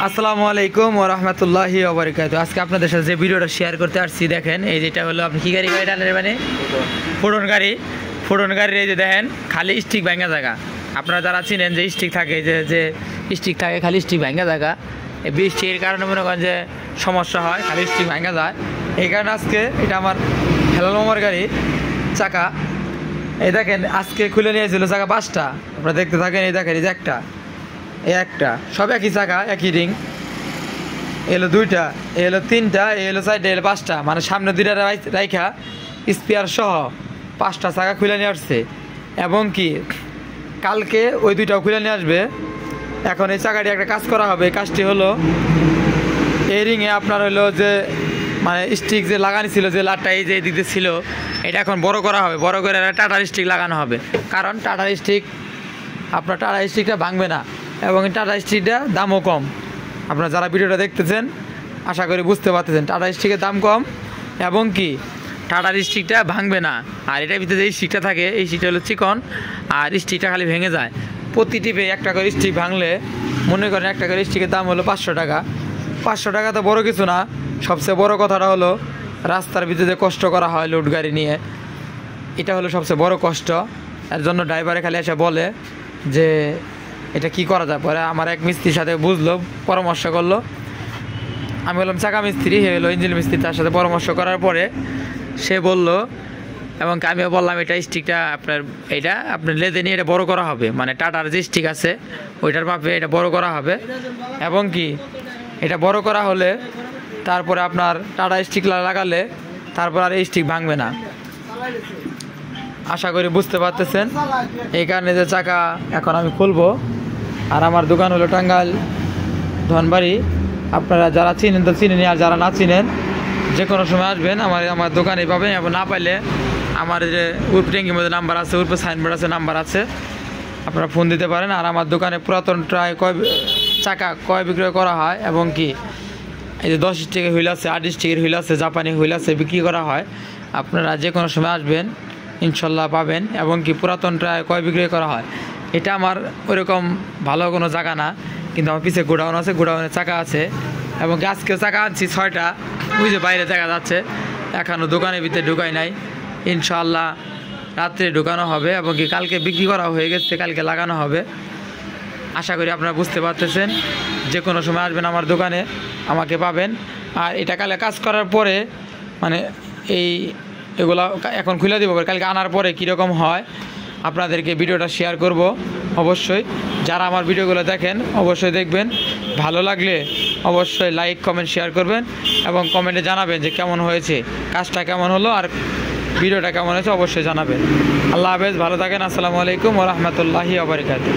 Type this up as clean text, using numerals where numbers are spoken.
আসসালামু আলাইকুম ওয়া রাহমাতুল্লাহি ওয়া বারাকাতুহু। আজকে আপনাদের সাথে যে ভিডিওটা শেয়ার করতে আসছি, দেখেন এই যেটা হলো আপনি কি গাড়ি টানেন, মানে ফোড়ন গাড়ির এই যে দেখেন খালি স্টিক ভাঙা জায়গা। আপনারা যারা চিনেন যে স্টিক থাকে, যে স্টিক থাকে খালি স্টিক ভাঙা জায়গা, এই বৃষ্টির কারণে মনে করেন যে সমস্যা হয়, খালি স্টিক ভাঙা যায়। এই কারণে আজকে এটা আমার হেলাল মামার গাড়ি চাকা, এই দেখেন আজকে খুলে নিয়েছিল চাকা 5টা। আপনারা দেখতে থাকেন, এই দেখেন এই যে একটা সব একই চাকা, একই রিং। এলো 2টা, এলো 3টা, এলো 4টা, এলো 5টা, মানে সামনে 2টা রাইখা স্পেয়ার সহ 5টা চাকা খুলে নিয়ে আসছে। এবং কি কালকে ওই 2টাও খুলে নিয়ে আসবে। এখন এই চাকাটি একটা কাজ করা হবে। কাজটি হলো এই রিংয়ে আপনার হলো যে মানে স্টিক যে লাগানো ছিল, যে লাটটা এই যে দিক দিয়ে ছিল, এটা এখন বড় করা হবে। বড় করে টাটার স্টিক লাগানো হবে, কারণ টাটার স্টিকটা ভাঙবে না এবং টাটা স্টিকটা দামও কম। আপনারা যারা ভিডিওটা দেখতেছেন আশা করি বুঝতে পারতেছেন, টাটা স্টিকের দাম কম এবং কি টাটার স্টিকটা ভাঙবে না। আর এটার ভিতরে যে স্টিকটা থাকে, এই স্টিকটা হলো চিকন, আর স্টিকটা খালি ভেঙে যায়। প্রতি টিপে একটা করে স্টিক ভাঙলে মনে করেন একটা করে স্টিকের দাম হলো 500 টাকা। 500 টাকা তো বড় কিছু না। সবচেয়ে বড় কথাটা হলো রাস্তার ভিতরে কষ্ট করা হয় লোড গাড়ি নিয়ে, এটা হলো সবচেয়ে বড় কষ্ট। এর জন্য ড্রাইভারে খালি এসে বলে যে এটা কি করা যায়। পরে আমার এক মিস্ত্রির সাথে বুঝলো, পরামর্শ করলো। আমি বললাম চাকা মিস্ত্রি, হে হলো ইঞ্জিন মিস্ত্রি। তার সাথে পরামর্শ করার পরে সে বলল, এবং আমিও বললাম এটা স্টিকটা আপনার লেদে নিয়ে এটা বড় করা হবে, মানে টাটার যে স্টিক আছে ওইটার মাপে এটা বড় করা হবে। এবং কি এটা বড় করা হলে তারপরে আপনার টাটা স্টিক লাগালে তারপর আর এই স্টিক ভাঙবে না। আশা করি বুঝতে পারতেছেন। এই কারণে যে চাকা এখন আমি খুলবো। আর আমার দোকান হলো টাঙ্গাইল ধনবাড়ি। আপনারা যারা চিনেন তো চিনেন, আর যারা না চিনেন যে কোনো সময় আসবেন আমার দোকানে পাবেন। এবং না পাইলে আমার যে ট্যাঙ্কির মধ্যে নাম্বার আছে, সাইনবোর্ড আছে, নাম্বার আছে, আপনারা ফোন দিতে পারেন। আর আমার দোকানে পুরাতন চাকা ক্রয় বিক্রয় করা হয়। এবং কি এই যে 10 স্টিকের হুইল আছে, 8 স্টিকের হুইল আছে, জাপানি হুইল আছে, বিক্রি করা হয়। আপনারা যে কোনো সময় আসবেন ইনশাল্লাহ পাবেন। এবং কি পুরাতনটা ক্রয় বিক্রয় করা হয়। এটা আমার ওইরকম ভালো কোনো জায়গা না, কিন্তু আমার পিছিয়ে গোডাউন আছে, গোডাউনের চাকা আছে। এবং কি আজকে চাকা আনছি 6টা, ওই যে বাইরে জায়গা যাচ্ছে, এখনও দোকানের ভিতরে ঢুকাই নাই। ইনশাল্লাহ রাত্রে ঢুকানো হবে। এবং কি কালকে বিক্রি করা হয়ে গেছে, কালকে লাগানো হবে। আশা করি আপনারা বুঝতে পারতেছেন। যে কোনো সময় আসবেন আমার দোকানে, আমাকে পাবেন। আর এটা কালে কাজ করার পরে মানে এগুলা এখন খুলে দিব, কালকে আনার পরে কীরকম হয় আপনাদেরকে ভিডিওটা শেয়ার করব। অবশ্যই যারা আমার ভিডিওগুলো দেখেন অবশ্যই দেখবেন। ভালো লাগলে অবশ্যই লাইক কমেন্ট শেয়ার করবেন এবং কমেন্টে জানাবেন যে কেমন হয়েছে, কাজটা কেমন হলো আর ভিডিওটা কেমন হয়েছে অবশ্যই জানাবেন। আল্লাহ হাফেজ, ভালো থাকেন। আসসালামু আলাইকুম ওয়া রাহমাতুল্লাহি ওয়া বারাকাতুহু।